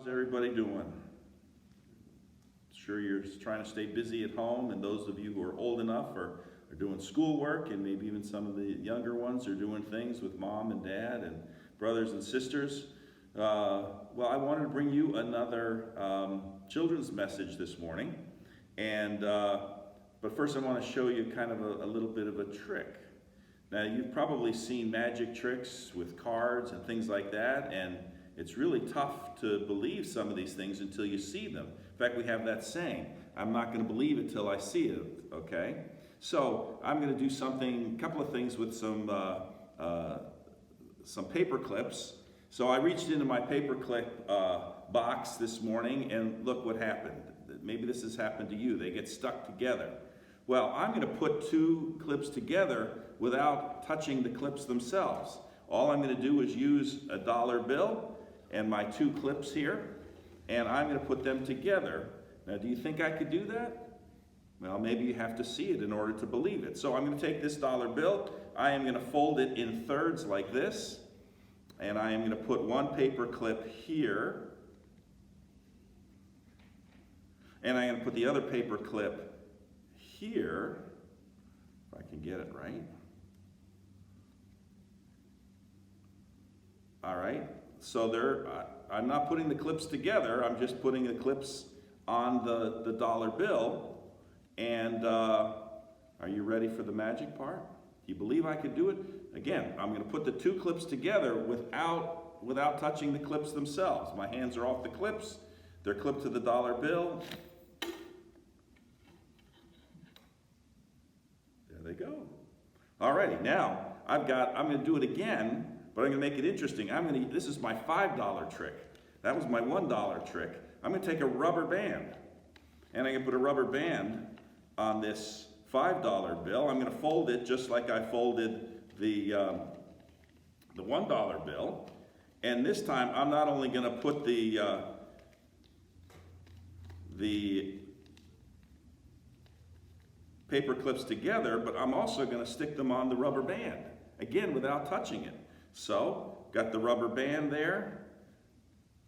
How's everybody doing? Sure you're trying to stay busy at home, and those of you who are old enough are doing schoolwork, and maybe even some of the younger ones are doing things with mom and dad and brothers and sisters. Well, I wanted to bring you another children's message this morning, and but first I want to show you kind of a little bit of a trick. Now, you've probably seen magic tricks with cards and things like that, and it's really tough to believe some of these things until you see them. In fact, we have that saying, I'm not going to believe it till I see it, okay? So I'm going to do a couple of things with some paper clips. So I reached into my paper clip box this morning, and look what happened. Maybe this has happened to you. They get stuck together. Well, I'm going to put two clips together without touching the clips themselves. All I'm going to do is use a dollar bill and my two clips here, and I'm going to put them together. Now, do you think I could do that? Well, maybe you have to see it in order to believe it. So I'm going to take this dollar bill, I am going to fold it in thirds like this, and I am going to put one paper clip here, and I'm going to put the other paper clip here, if I can get it right. All right, so I'm not putting the clips together, I'm just putting the clips on the dollar bill. And are you ready for the magic part? Do you believe I could do it? Again, I'm going to put the two clips together without touching the clips themselves. My hands are off the clips, they're clipped to the dollar bill. There they go. Alrighty, now I'm going to do it again. But I'm going to make it interesting. This is my $5 trick. That was my $1 trick. I'm going to take a rubber band, and I'm going to put a rubber band on this $5 bill. I'm going to fold it just like I folded the $1 bill. And this time, I'm not only going to put the paper clips together, but I'm also going to stick them on the rubber band, again, without touching it. So, got the rubber band there,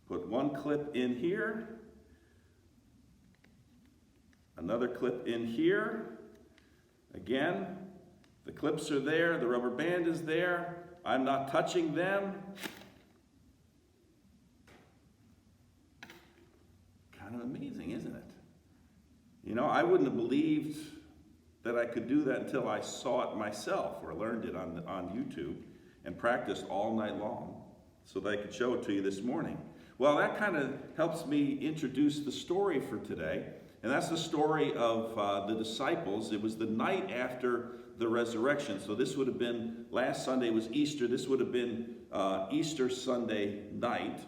put one clip in here, another clip in here. Again, the clips are there, the rubber band is there, I'm not touching them. Kind of amazing, isn't it? You know, I wouldn't have believed that I could do that until I saw it myself or learned it on YouTube. And practiced all night long so that I could show it to you this morning. Well, that kind of helps me introduce the story for today, and that's the story of the disciples. It was the night after the resurrection, so this would have been, last Sunday was Easter, this would have been Easter Sunday night,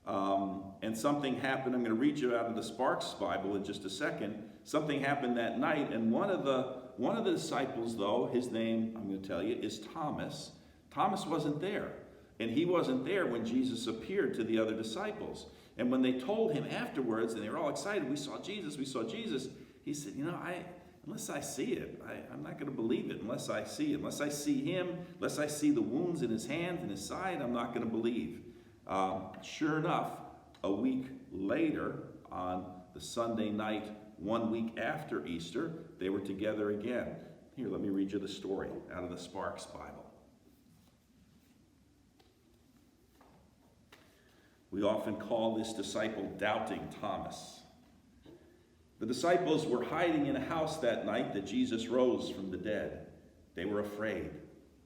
and something happened. I'm going to read you out of the Sparks Bible in just a second. Something happened that night, and one of the disciples, though, his name, I'm going to tell you, is Thomas. Thomas wasn't there, and he wasn't there when Jesus appeared to the other disciples. And when they told him afterwards, and they were all excited, we saw Jesus, he said, you know, unless I see it, I'm not going to believe it unless I see it. Unless I see him, unless I see the wounds in his hands and his side, I'm not going to believe. Sure enough, a week later, on the Sunday night, 1 week after Easter, they were together again. Here, let me read you the story out of the Sparks Bible. We often call this disciple Doubting Thomas. The disciples were hiding in a house that night that Jesus rose from the dead. They were afraid.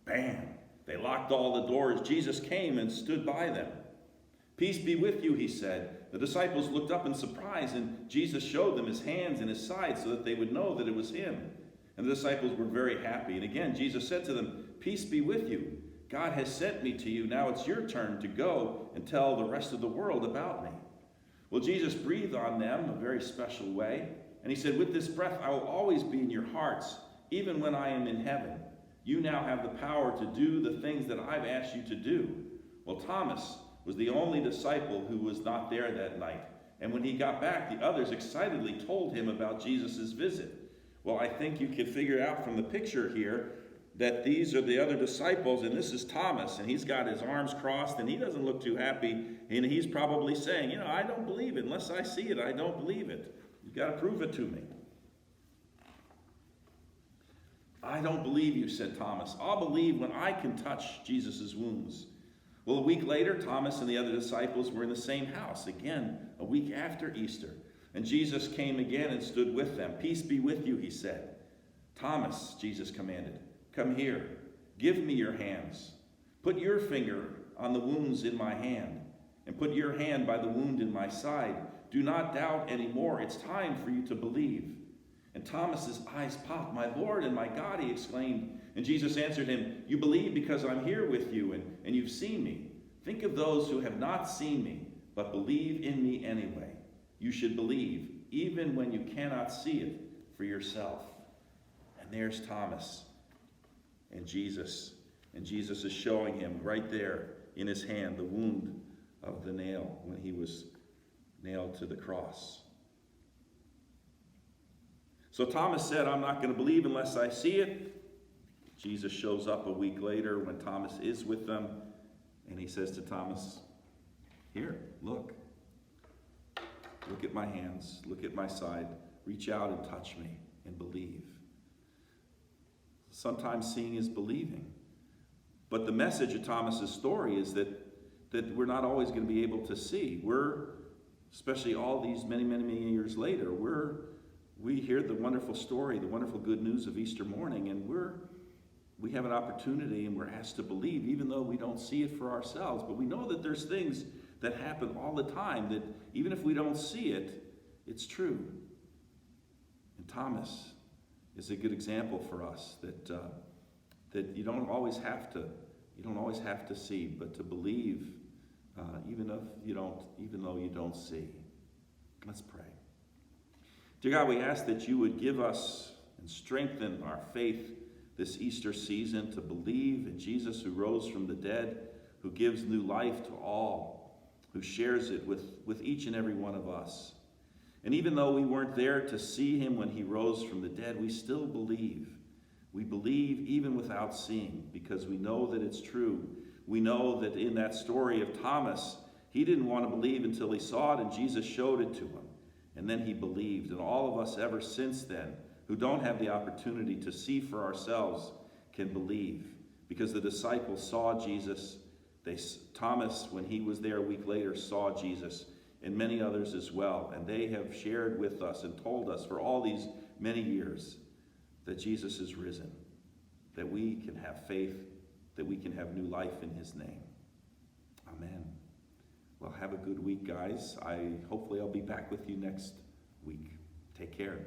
Bam! They locked all the doors. Jesus came and stood by them. Peace be with you, he said. The disciples looked up in surprise, and Jesus showed them his hands and his side so that they would know that it was him. And the disciples were very happy. And again, Jesus said to them, peace be with you. God has sent me to you. Now it's your turn to go and tell the rest of the world about me. Well, Jesus breathed on them a very special way. And he said, with this breath, I will always be in your hearts, even when I am in heaven. You now have the power to do the things that I've asked you to do. Well, Thomas was the only disciple who was not there that night. And when he got back, the others excitedly told him about Jesus' visit. Well, I think you can figure out from the picture here that these are the other disciples, and this is Thomas, and he's got his arms crossed, and he doesn't look too happy, and he's probably saying, I don't believe it. Unless I see it, I don't believe it. You've got to prove it to me. I don't believe you, said Thomas. I'll believe when I can touch Jesus' wounds. Well, a week later, Thomas and the other disciples were in the same house, again, a week after Easter. And Jesus came again and stood with them. Peace be with you, he said. Thomas, Jesus commanded, come here. Give me your hands. Put your finger on the wounds in my hand, and put your hand by the wound in my side. Do not doubt anymore. It's time for you to believe. And Thomas's eyes popped. My Lord and my God, he exclaimed. And Jesus answered him, you believe because I'm here with you and you've seen me. Think of those who have not seen me, but believe in me anyway. You should believe, even when you cannot see it for yourself. And there's Thomas and Jesus. And Jesus is showing him right there in his hand the wound of the nail when he was nailed to the cross. So Thomas said, I'm not going to believe unless I see it. Jesus shows up a week later when Thomas is with them, and he says to Thomas, here, look. Look at my hands, look at my side, reach out and touch me and believe. Sometimes seeing is believing. But the message of Thomas's story is that we're not always going to be able to see. We're, especially all these many, many, many years later, we hear the wonderful story, the wonderful good news of Easter morning, and we have an opportunity and we're asked to believe, even though we don't see it for ourselves. But we know that there's things that happen all the time that even if we don't see it, it's true. And Thomas is a good example for us that you don't always have to see, but to believe even though you don't see. Let's pray. Dear God, we ask that you would give us and strengthen our faith this Easter season to believe in Jesus who rose from the dead, who gives new life to all, who shares it with each and every one of us. And even though we weren't there to see him when he rose from the dead, we still believe. We believe even without seeing, because we know that it's true. We know that in that story of Thomas, he didn't want to believe until he saw it, and Jesus showed it to him. And then he believed. And all of us ever since then, who don't have the opportunity to see for ourselves, can believe. Because the disciples saw Jesus. Thomas, when he was there a week later, saw Jesus, and many others as well. And they have shared with us and told us for all these many years that Jesus is risen, that we can have faith, that we can have new life in his name. Amen. Well, have a good week, guys. Hopefully I'll be back with you next week. Take care.